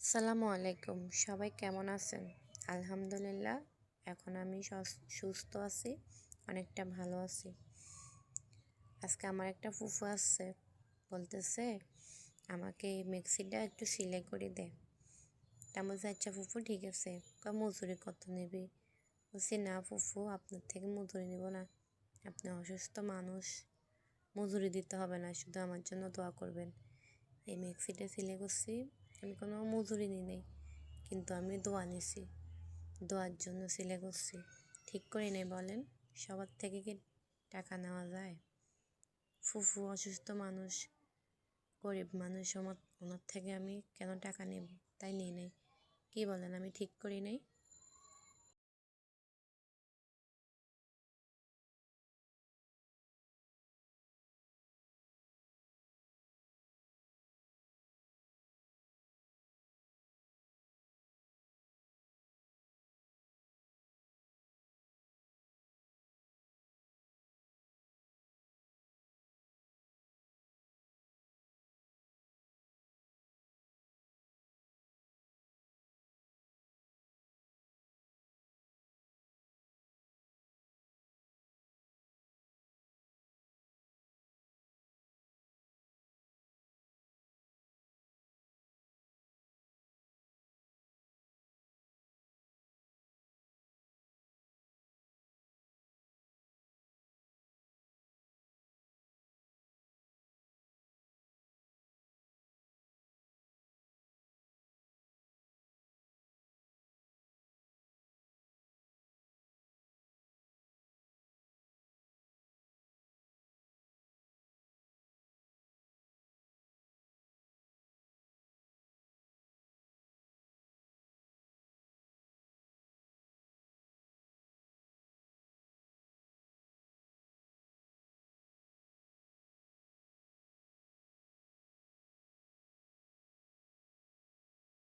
আসসালামু আলাইকুম, সবাই কেমন আছেন? আলহামদুলিল্লাহ, এখন আমি সুস্থ আছি, অনেকটা ভালো আছি। আজকে আমার একটা ফুফু আসছে, বলতেছে আমাকে এই মেক্সিটা একটু সেলাই করে দে। তা বলছে আচ্ছা ফুফু ঠিক আছে, মজুরি কত নিবি? বলছি না ফুফু, আপনার থেকে মজুরি নিব না, আপনি অসুস্থ মানুষ, মজুরি দিতে হবে না, শুধু আমার জন্য দোয়া করবেন। এই মেক্সিটা সেলাই করছি, আমি কোনো মজুরি নিই নাই, কিন্তু আমি দোয়া নিছি, দোয়ার জন্য সেলাই করছি। ঠিক করে নেই বলেন, সবার থেকে কি টাকা নেওয়া যায়? ফুফু অসুস্থ মানুষ, গরিব মানুষ, ওনার থেকে আমি কেন টাকা নেব? তাই নিয়ে নেই। কি বলেন, আমি ঠিক করি নাই?